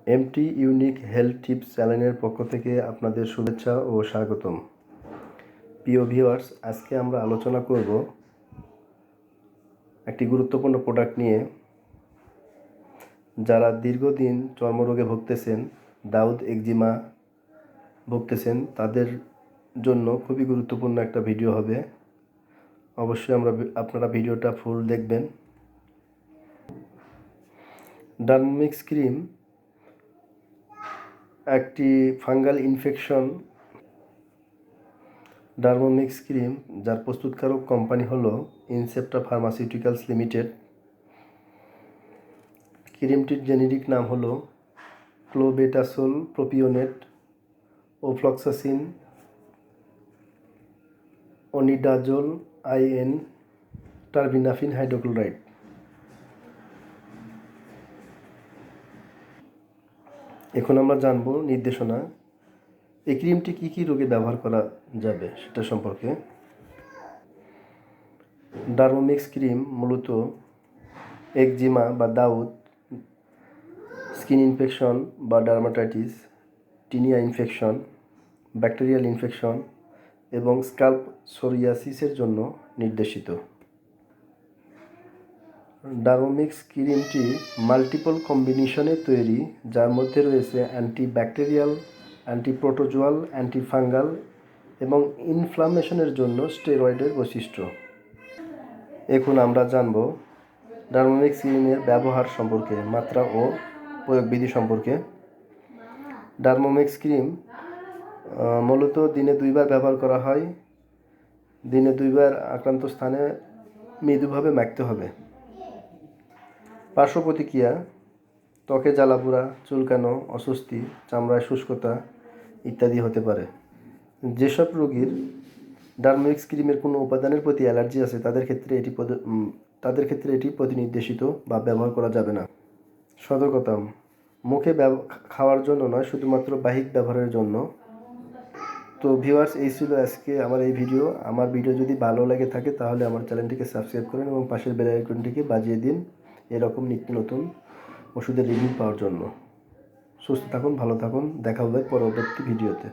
MT unique health tips চ্যানেলের পক্ষ থেকে আপনাদের শুভেচ্ছা ও স্বাগতম। প্রিয় ভিউয়ার্স, আজকে আমরা আলোচনা করব একটি গুরুত্বপূর্ণ প্রোডাক্ট নিয়ে। যারা দীর্ঘদিন চর্মরোগে ভুগতেছেন, দাউদ একজিমা ভুগতেছেন, তাদের জন্য খুবই গুরুত্বপূর্ণ একটা ভিডিও হবে। অবশ্যই আপনারা ভিডিওটা ফুল দেখবেন। ডার্মোমিক্স ক্রিম একটি ফাঙ্গাল ইনফেকশন। ডার্মোমিক্স ক্রিম, যার প্রস্তুতকারক কোম্পানি হলো ইনসেপ্টা ফার্মাসিউটিক্যালস লিমিটেড। ক্রিমটির জেনেরিক নাম হলো ক্লোবেটাসোল প্রোপিওনেট, ওফ্লক্সাসিন, ওনিডাজোল আইএন, টার্বিনাফিন হাইড্রোক্লোরাইড। এখন আমরা জানব নির্দেশনা। এই ক্রিমটি কী কী রোগে ব্যবহার করা যাবে সেটা সম্পর্কে। ডার্মোমিক্স ক্রিম মূলত একজিমা বা দাউদ, স্কিন ইনফেকশন বা dermatitis, tinea infection, bacterial infection এবং স্কাল্প সোরিয়াসিসের জন্য নির্দেশিত। ডার্মোমিক্স ক্রিমটি মাল্টিপল কম্বিনেশনে তৈরি, যার মধ্যে রয়েছে অ্যান্টিব্যাকটেরিয়াল, অ্যান্টিপ্রোটোজোয়াল, অ্যান্টিফাঙ্গাল এবং ইনফ্লামেশনের জন্য স্টেরয়েডের বৈশিষ্ট্য। এখন আমরা জানব ডার্মোমিক্স ক্রিমের ব্যবহার সম্পর্কে, মাত্রা ও প্রয়োগবিধি সম্পর্কে। ডার্মোমিক্স ক্রিম মূলত দিনে 2 বার ব্যবহার করা হয়। দিনে 2 বার আক্রান্ত স্থানে মৃদুভাবে মাখতে হবে। পার্শ্ব প্রতিক্রিয়া: ত্বকে জ্বালাপোড়া, চুলকানো, অস্বস্তি, চামড়ায় শুষ্কতা ইত্যাদি হতে পারে। যেসব রোগীর ডার্মোমিক্স ক্রিমের কোনো উপাদানের প্রতি অ্যালার্জি আছে, তাদের ক্ষেত্রে এটি প্রতিনির্দেশিত বা ব্যবহার করা যাবে না। সতর্কতা: মুখে খাওয়ার জন্য নয়, শুধুমাত্র বাহ্যিক ব্যবহারের জন্য। তো ভিউয়ার্স, এই ছিল আজকে আমার এই ভিডিও। আমার ভিডিও যদি ভালো লেগে থাকে তাহলে আমার চ্যানেলটিকে সাবস্ক্রাইব করেন এবং পাশের বেল আইকনটিকে বাজিয়ে দিন এরকম নিত্য নতুন ওষুধের রিভিউ পাওয়ার জন্য। সুস্থ থাকুন, ভালো থাকুন, দেখা হবে পরবর্তী ভিডিওতে।